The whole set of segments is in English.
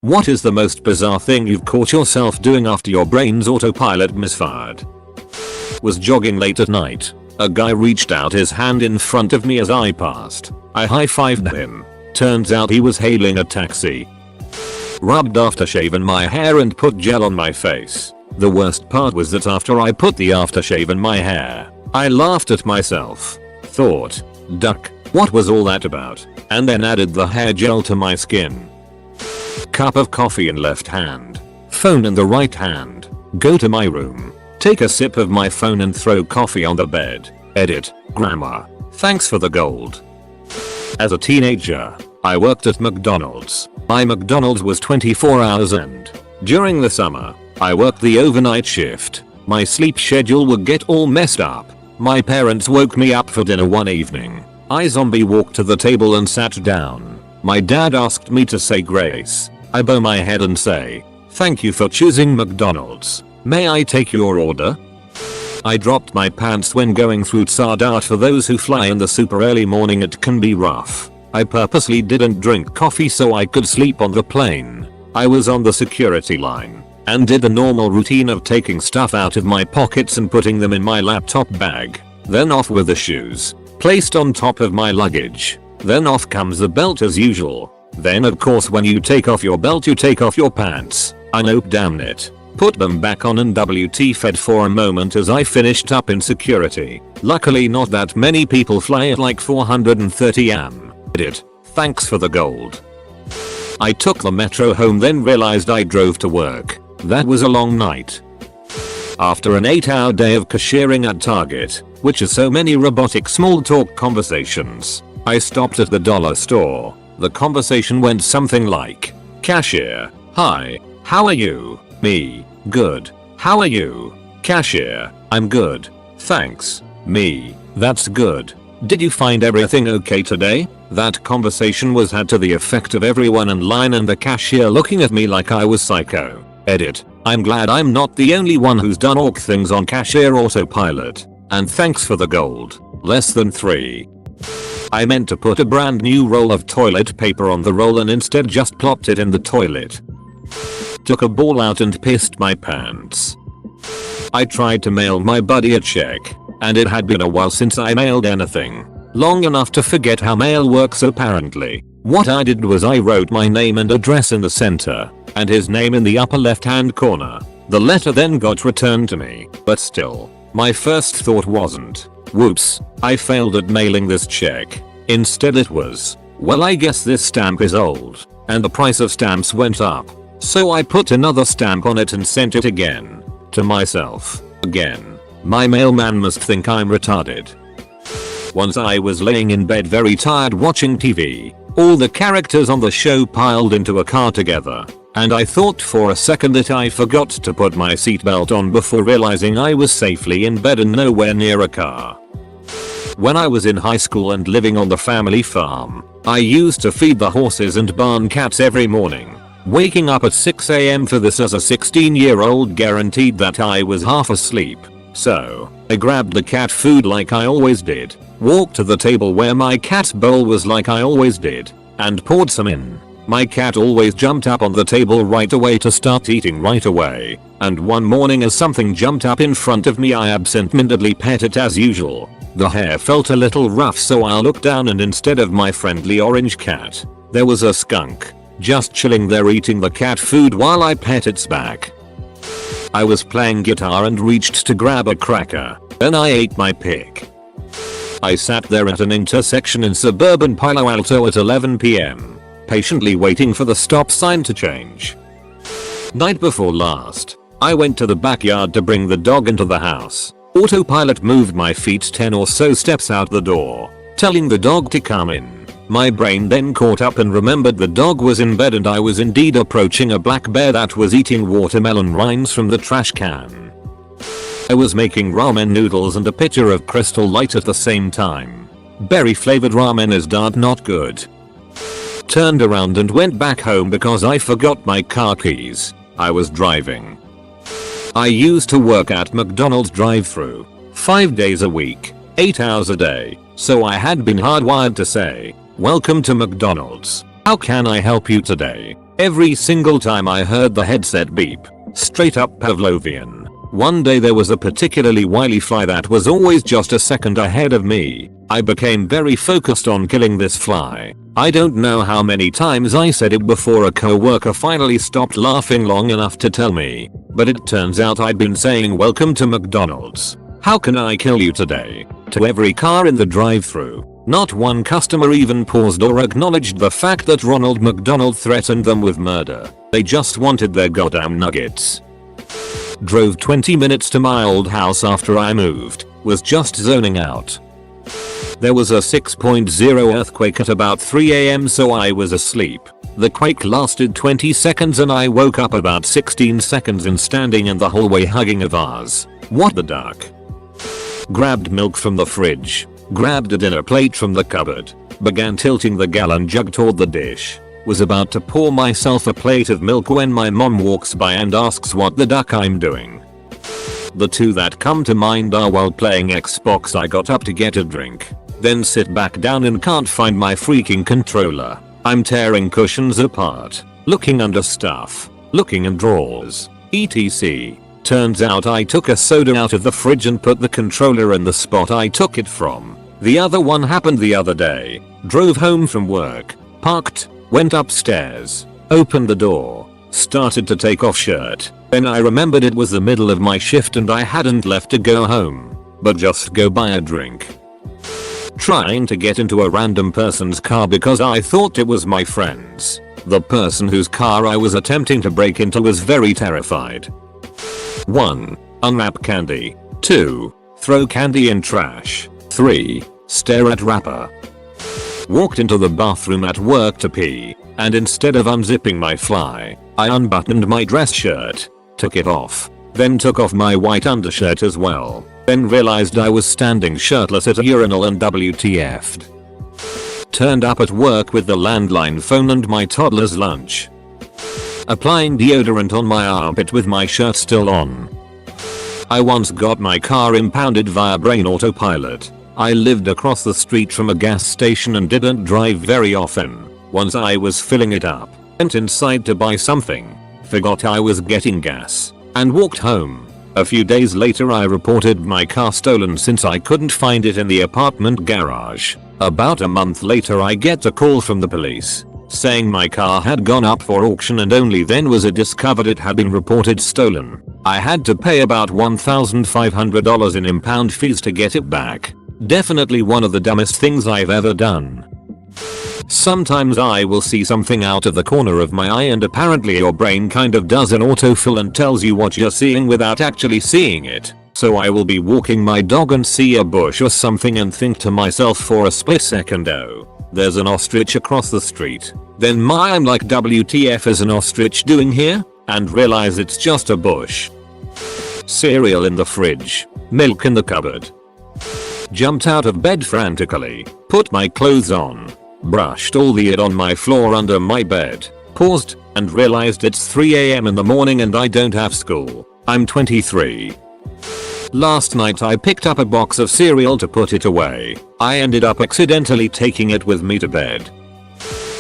What is the most bizarre thing you've caught yourself doing after your brain's autopilot misfired? Was jogging late at night. A guy reached out his hand in front of me as I passed. I high-fived him. Turns out he was hailing a taxi. Rubbed aftershave in my hair and put gel on my face. The worst part was that after I put the aftershave in my hair, I laughed at myself. Thought, duck, what was all that about? And then added the hair gel to my skin. Cup of coffee in left hand. Phone in the right hand. Go to my room. Take a sip of my phone and throw coffee on the bed. Edit. Grammar. Thanks for the gold. As a teenager, I worked at McDonald's. My McDonald's was 24 hours and during the summer, I worked the overnight shift. My sleep schedule would get all messed up. My parents woke me up for dinner one evening. I zombie walked to the table and sat down. My dad asked me to say grace. I bow my head and say, "Thank you for choosing McDonald's. May I take your order?" I dropped my pants when going through Tsardart. For those who fly in the super early morning, it can be rough. I purposely didn't drink coffee so I could sleep on the plane. I was on the security line and did the normal routine of taking stuff out of my pockets and putting them in my laptop bag. Then off with the shoes, placed on top of my luggage. Then off comes the belt as usual. Then of course when you take off your belt you take off your pants. I nope, damn it. Put them back on and WT-fed for a moment as I finished up in security. Luckily not that many people fly at like 430 am. Edit. Thanks for the gold. I took the metro home, then realized I drove to work. That was a long night. After an 8-hour day of cashiering at Target, which is so many robotic small talk conversations, I stopped at the dollar store. The conversation went something like, "Cashier, hi, how are you?" Me, "Good. How are you?" Cashier, "I'm good. Thanks." Me, "That's good. Did you find everything okay today?" That conversation was had to the effect of everyone in line and the cashier looking at me like I was psycho. Edit. I'm glad I'm not the only one who's done orc things on cashier autopilot. And thanks for the gold. Less than 3. I meant to put a brand new roll of toilet paper on the roll and instead just plopped it in the toilet. Took a ball out and pissed my pants. I tried to mail my buddy a check, and it had been a while since I mailed anything. Long enough to forget how mail works apparently. What I did was I wrote my name and address in the center, and his name in the upper left hand corner. The letter then got returned to me, but still, my first thought wasn't, "Whoops, I failed at mailing this check." Instead it was, "Well, I guess this stamp is old, and the price of stamps went up. So I put another stamp on it and sent it again. To myself. Again. My mailman must think I'm retarded." Once I was laying in bed very tired watching TV. All the characters on the show piled into a car together, and I thought for a second that I forgot to put my seatbelt on before realizing I was safely in bed and nowhere near a car. When I was in high school and living on the family farm, I used to feed the horses and barn cats every morning. Waking up at 6 am for this as a 16-year-old guaranteed that I was half asleep. So, I grabbed the cat food like I always did, walked to the table where my cat's bowl was like I always did, and poured some in. My cat always jumped up on the table right away to start eating right away, and one morning as something jumped up in front of me I absent-mindedly pet it as usual. The hair felt a little rough so I looked down and instead of my friendly orange cat, there was a skunk, just chilling there eating the cat food while I pet its back. I was playing guitar and reached to grab a cracker, then I ate my pick. I sat there at an intersection in suburban Palo Alto at 11 PM, patiently waiting for the stop sign to change. Night before last, I went to the backyard to bring the dog into the house. Autopilot moved my feet 10 or so steps out the door, telling the dog to come in. My brain then caught up and remembered the dog was in bed and I was indeed approaching a black bear that was eating watermelon rinds from the trash can. I was making ramen noodles and a pitcher of Crystal Light at the same time. Berry flavored ramen is not good. Turned around and went back home because I forgot my car keys. I was driving. I used to work at McDonald's drive-thru 5 days a week, 8 hours a day, so I had been hardwired to say, "Welcome to McDonald's. How can I help you today?" Every single time I heard the headset beep. Straight up Pavlovian. One day there was a particularly wily fly that was always just a second ahead of me. I became very focused on killing this fly. I don't know how many times I said it before a coworker finally stopped laughing long enough to tell me. But it turns out I'd been saying welcome to McDonald's. How can I kill you today? To every car in the drive-thru. Not one customer even paused or acknowledged the fact that Ronald McDonald threatened them with murder. They just wanted their goddamn nuggets. Drove 20 minutes to my old house after I moved. Was just zoning out. There was a 6.0 earthquake at about 3 AM, so I was asleep. The quake lasted 20 seconds and I woke up about 16 seconds and standing in the hallway hugging a vase. What the duck? Grabbed milk from the fridge. Grabbed a dinner plate from the cupboard. Began tilting the gallon jug toward the dish. Was about to pour myself a plate of milk when my mom walks by and asks what the duck I'm doing. The two that come to mind are while playing Xbox I got up to get a drink. Then sit back down and can't find my freaking controller. I'm tearing cushions apart. Looking under stuff. Looking in drawers. etc. Turns out I took a soda out of the fridge and put the controller in the spot I took it from. The other one happened the other day. Drove home from work. Parked. Went upstairs. Opened the door. Started to take off shirt. Then I remembered it was the middle of my shift and I hadn't left to go home. But just go buy a drink. Trying to get into a random person's car because I thought it was my friend's. The person whose car I was attempting to break into was very terrified. 1. Unwrap candy. 2. Throw candy in trash. 3. Stare at wrapper. Walked into the bathroom at work to pee, and instead of unzipping my fly, I unbuttoned my dress shirt, took it off, then took off my white undershirt as well, then realized I was standing shirtless at a urinal and WTF'd. Turned up at work with the landline phone and my toddler's lunch. Applying deodorant on my armpit with my shirt still on. I once got my car impounded via brain autopilot. I lived across the street from a gas station and didn't drive very often. Once I was filling it up, went inside to buy something, forgot I was getting gas, and walked home. A few days later I reported my car stolen since I couldn't find it in the apartment garage. About a month later I get a call from the police, saying my car had gone up for auction and only then was it discovered it had been reported stolen. I had to pay about $1,500 in impound fees to get it back. Definitely one of the dumbest things I've ever done. Sometimes I will see something out of the corner of my eye and apparently your brain kind of does an autofill and tells you what you're seeing without actually seeing it. So I will be walking my dog and see a bush or something and think to myself for a split second, oh, there's an ostrich across the street. Then I'm like, WTF is an ostrich doing here? And realize it's just a bush. Cereal in the fridge. Milk in the cupboard. Jumped out of bed frantically, put my clothes on, brushed all the it on my floor under my bed, paused, and realized it's 3 AM in the morning and I don't have school. I'm 23. Last night I picked up a box of cereal to put it away. I ended up accidentally taking it with me to bed.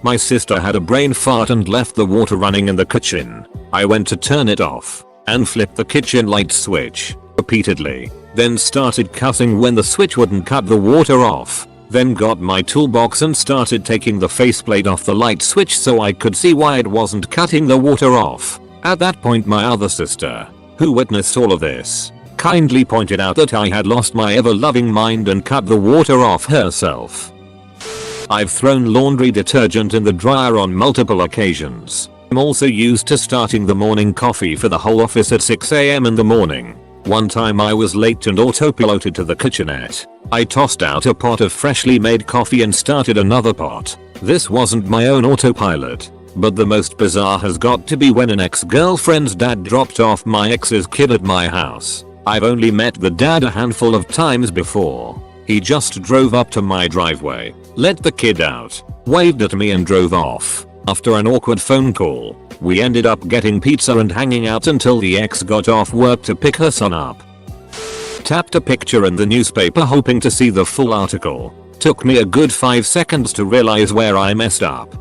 My sister had a brain fart and left the water running in the kitchen. I went to turn it off, and flipped the kitchen light switch, repeatedly. Then started cussing when the switch wouldn't cut the water off. Then got my toolbox and started taking the faceplate off the light switch so I could see why it wasn't cutting the water off. At that point my other sister, who witnessed all of this, kindly pointed out that I had lost my ever-loving mind and cut the water off herself. I've thrown laundry detergent in the dryer on multiple occasions. I'm also used to starting the morning coffee for the whole office at 6 AM in the morning. One time I was late and autopiloted to the kitchenette. I tossed out a pot of freshly made coffee and started another pot. This wasn't my own autopilot, but the most bizarre has got to be when an ex-girlfriend's dad dropped off my ex's kid at my house. I've only met the dad a handful of times before. He just drove up to my driveway, let the kid out, waved at me and drove off. After an awkward phone call, we ended up getting pizza and hanging out until the ex got off work to pick her son up. Tapped a picture in the newspaper hoping to see the full article. Took me a good 5 seconds to realize where I messed up.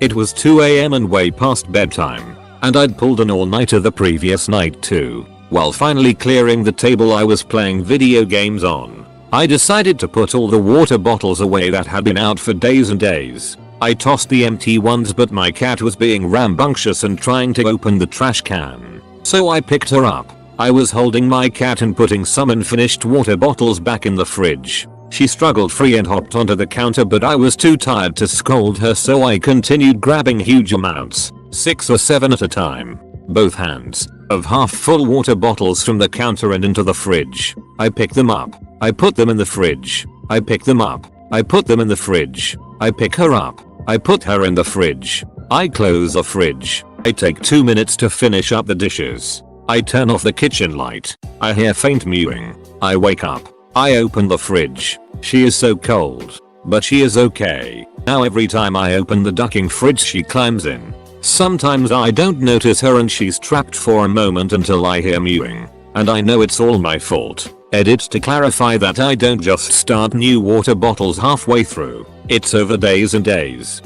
It was 2 AM and way past bedtime, and I'd pulled an all-nighter the previous night too. While finally clearing the table I was playing video games on, I decided to put all the water bottles away that had been out for days and days. I tossed the empty ones, but my cat was being rambunctious and trying to open the trash can. So I picked her up. I was holding my cat and putting some unfinished water bottles back in the fridge. She struggled free and hopped onto the counter, but I was too tired to scold her, so I continued grabbing huge amounts, 6 or 7 at a time, both hands, of half-full water bottles from the counter and into the fridge. I pick them up. I put them in the fridge. I pick them up. I put them in the fridge. I pick her up. I put her in the fridge. I close the fridge. I take 2 minutes to finish up the dishes. I turn off the kitchen light. I hear faint mewing. I wake up. I open the fridge. She is so cold, but she is okay. Now every time I open the ducking fridge she climbs in. Sometimes I don't notice her and she's trapped for a moment until I hear mewing. And I know it's all my fault. Edit to clarify that I don't just start new water bottles halfway through. It's over days and days.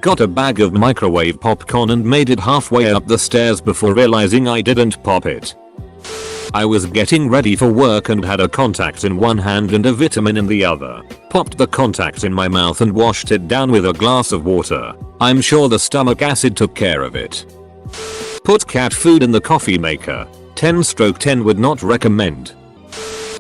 Got a bag of microwave popcorn and made it halfway up the stairs before realizing I didn't pop it. I was getting ready for work and had a contact in one hand and a vitamin in the other. Popped the contact in my mouth and washed it down with a glass of water. I'm sure the stomach acid took care of it. Put cat food in the coffee maker. 10/10 would not recommend.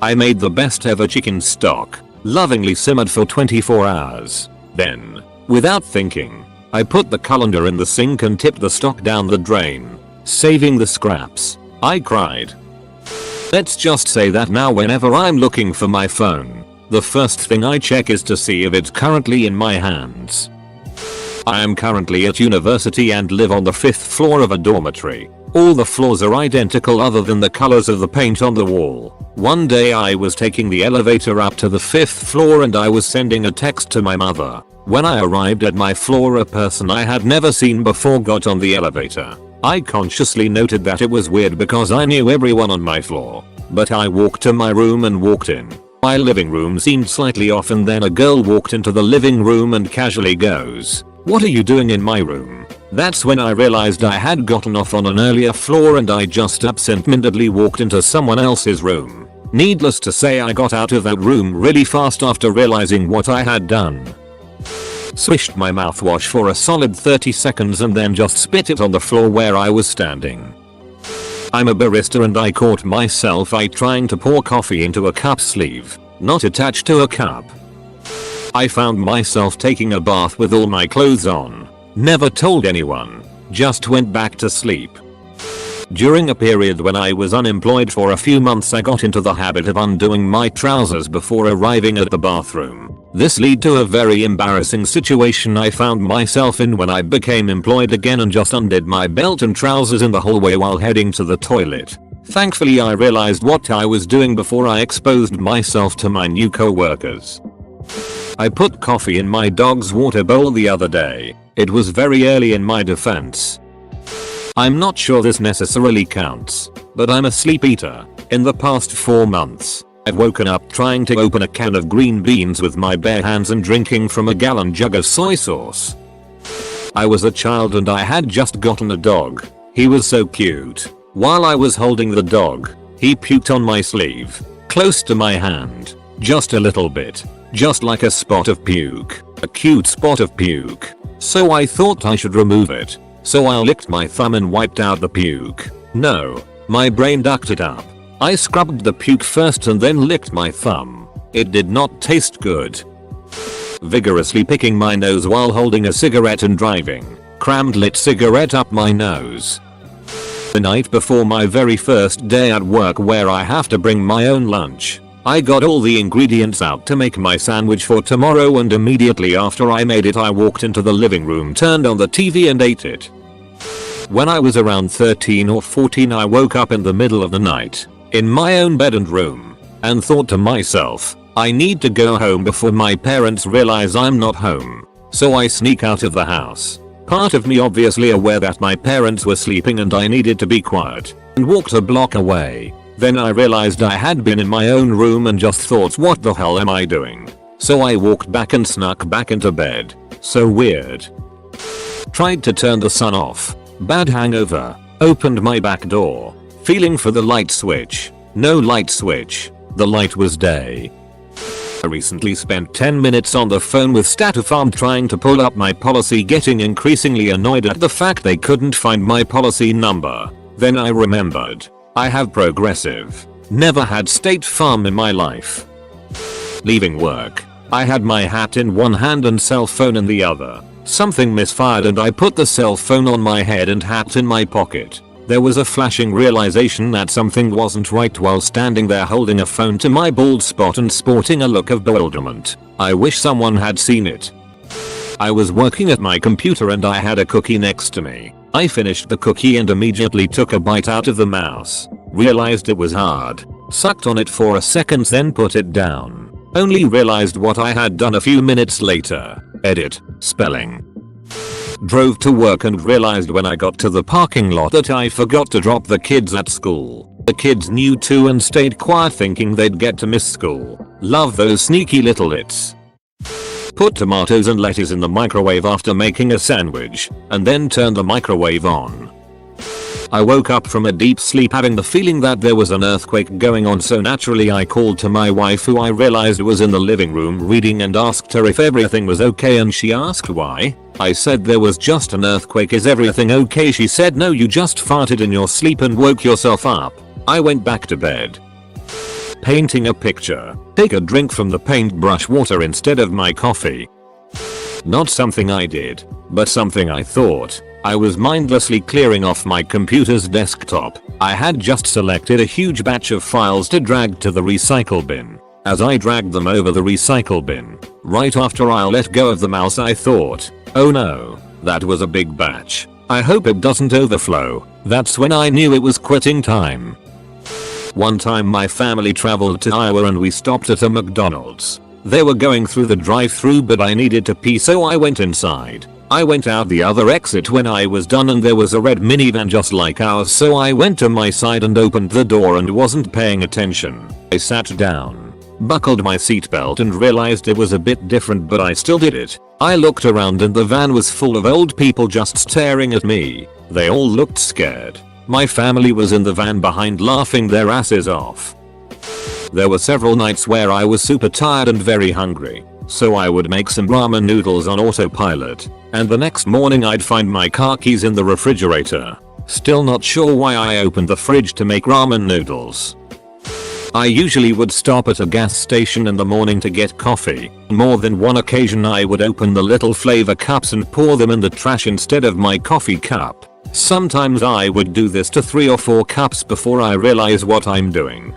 I made the best ever chicken stock. Lovingly simmered for 24 hours. Then, without thinking, I put the colander in the sink and tipped the stock down the drain, saving the scraps. I cried. Let's just say that now whenever I'm looking for my phone, the first thing I check is to see if it's currently in my hands. I am currently at university and live on the 5th floor of a dormitory. All the floors are identical other than the colors of the paint on the wall. One day I was taking the elevator up to the 5th floor and I was sending a text to my mother. When I arrived at my floor, a person I had never seen before got on the elevator. I consciously noted that it was weird because I knew everyone on my floor. But I walked to my room and walked in. My living room seemed slightly off, and then a girl walked into the living room and casually goes, "What are you doing in my room?" That's when I realized I had gotten off on an earlier floor and I just absent-mindedly walked into someone else's room. Needless to say, I got out of that room really fast after realizing what I had done. Swished my mouthwash for a solid 30 seconds and then just spit it on the floor where I was standing. I'm a barista and I caught myself trying to pour coffee into a cup sleeve, not attached to a cup. I found myself taking a bath with all my clothes on. Never told anyone. Just went back to sleep. During a period when I was unemployed for a few months, I got into the habit of undoing my trousers before arriving at the bathroom. This led to a very embarrassing situation I found myself in when I became employed again and just undid my belt and trousers in the hallway while heading to the toilet. Thankfully I realized what I was doing before I exposed myself to my new co-workers. I put coffee in my dog's water bowl the other day. It was very early in my defense. I'm not sure this necessarily counts, but I'm a sleep eater. In the past 4 months, I've woken up trying to open a can of green beans with my bare hands and drinking from a gallon jug of soy sauce. I was a child and I had just gotten a dog. He was so cute. While I was holding the dog, he puked on my sleeve, close to my hand. Just a little bit. Just like a spot of puke. A cute spot of puke. So I thought I should remove it. So I licked my thumb and wiped out the puke. No, my brain ducked it up. I scrubbed the puke first and then licked my thumb. It did not taste good. Vigorously picking my nose while holding a cigarette and driving. Crammed lit cigarette up my nose. The night before my very first day at work, where I have to bring my own lunch, I got all the ingredients out to make my sandwich for tomorrow, and immediately after I made it I walked into the living room, turned on the TV and ate it. When I was around 13 or 14 I woke up in the middle of the night, in my own bed and room, and thought to myself, I need to go home before my parents realize I'm not home. So I sneak out of the house. Part of me obviously aware that my parents were sleeping and I needed to be quiet, and walked a block away. Then I realized I had been in my own room and just thought, what the hell am I doing? So I walked back and snuck back into bed. So weird. Tried to turn the sun off. Bad hangover. Opened my back door. Feeling for the light switch. No light switch. The light was day. I recently spent 10 minutes on the phone with Statifarm trying to pull up my policy, getting increasingly annoyed at the fact they couldn't find my policy number. Then I remembered. I have Progressive. Never had State Farm in my life. Leaving work. I had my hat in one hand and cell phone in the other. Something misfired and I put the cell phone on my head and hat in my pocket. There was a flashing realization that something wasn't right while standing there holding a phone to my bald spot and sporting a look of bewilderment. I wish someone had seen it. I was working at my computer and I had a cookie next to me. I finished the cookie and immediately took a bite out of the mouse. Realized it was hard. Sucked on it for a second, then put it down. Only realized what I had done a few minutes later. Edit. Spelling. Drove to work and realized when I got to the parking lot that I forgot to drop the kids at school. The kids knew too and stayed quiet thinking they'd get to miss school. Love those sneaky little its. Put tomatoes and lettuce in the microwave after making a sandwich, and then turned the microwave on. I woke up from a deep sleep having the feeling that there was an earthquake going on, so naturally I called to my wife, who I realized was in the living room reading, and asked her if everything was okay, and she asked why. I said there was just an earthquake, is everything okay? She said no, you just farted in your sleep and woke yourself up. I went back to bed. Painting a picture. Take a drink from the paintbrush water instead of my coffee. Not something I did, but something I thought. I was mindlessly clearing off my computer's desktop. I had just selected a huge batch of files to drag to the recycle bin. As I dragged them over the recycle bin, right after I let go of the mouse, I thought, oh no, that was a big batch. I hope it doesn't overflow. That's when I knew it was quitting time. One time my family traveled to Iowa and we stopped at a McDonald's. They were going through the drive-thru, but I needed to pee, so I went inside. I went out the other exit when I was done and there was a red minivan just like ours, so I went to my side and opened the door and wasn't paying attention. I sat down, buckled my seatbelt and realized it was a bit different, but I still did it. I looked around and the van was full of old people just staring at me. They all looked scared. My family was in the van behind laughing their asses off. There were several nights where I was super tired and very hungry, so I would make some ramen noodles on autopilot, and the next morning I'd find my car keys in the refrigerator. Still not sure why I opened the fridge to make ramen noodles. I usually would stop at a gas station in the morning to get coffee. More than one occasion I would open the little flavor cups and pour them in the trash instead of my coffee cup. Sometimes I would do this to 3 or 4 cups before I realize what I'm doing.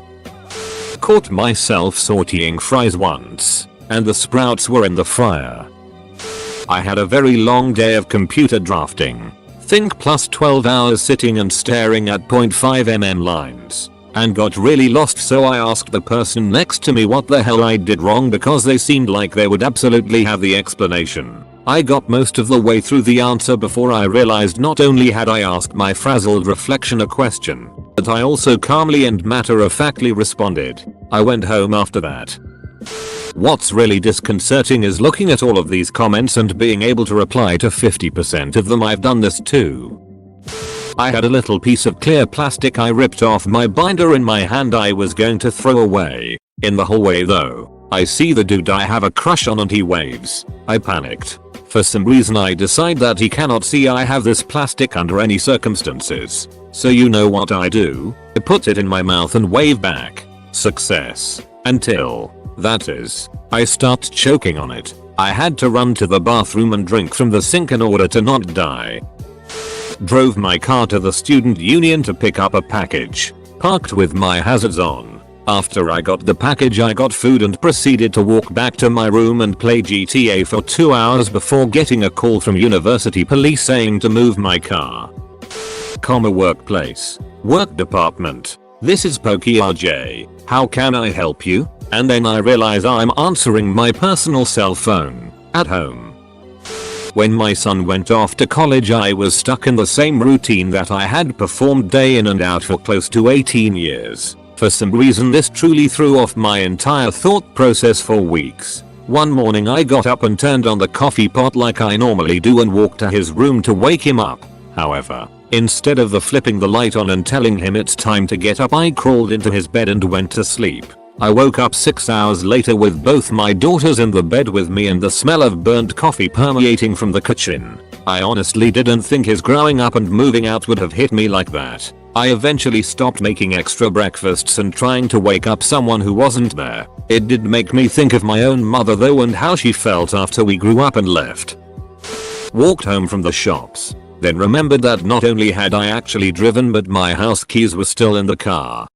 Caught myself sauteing fries once, and the sprouts were in the fryer. I had a very long day of computer drafting. Think plus 12 hours sitting and staring at 0.5 mm lines, and got really lost, so I asked the person next to me what the hell I did wrong because they seemed like they would absolutely have the explanation. I got most of the way through the answer before I realized not only had I asked my frazzled reflection a question, but I also calmly and matter-of-factly responded. I went home after that. What's really disconcerting is looking at all of these comments and being able to reply to 50% of them. I've done this too. I had a little piece of clear plastic I ripped off my binder in my hand I was going to throw away. In the hallway though, I see the dude I have a crush on and he waves. I panicked. For some reason I decide that he cannot see I have this plastic under any circumstances. So you know what I do? I put it in my mouth and wave back. Success. Until, that is, I start choking on it. I had to run to the bathroom and drink from the sink in order to not die. Drove my car to the student union to pick up a package. Parked with my hazards on. After I got the package I got food and proceeded to walk back to my room and play GTA for 2 hours before getting a call from university police saying to move my car. Workplace. Work department. This is Pokey RJ. How can I help you? And then I realize I'm answering my personal cell phone. At home. When my son went off to college I was stuck in the same routine that I had performed day in and out for close to 18 years. For some reason this truly threw off my entire thought process for weeks. One morning I got up and turned on the coffee pot like I normally do and walked to his room to wake him up. However, instead of flipping the light on and telling him it's time to get up, I crawled into his bed and went to sleep. I woke up 6 hours later with both my daughters in the bed with me and the smell of burnt coffee permeating from the kitchen. I honestly didn't think his growing up and moving out would have hit me like that. I eventually stopped making extra breakfasts and trying to wake up someone who wasn't there. It did make me think of my own mother though and how she felt after we grew up and left. Walked home from the shops. Then remembered that not only had I actually driven but my house keys were still in the car.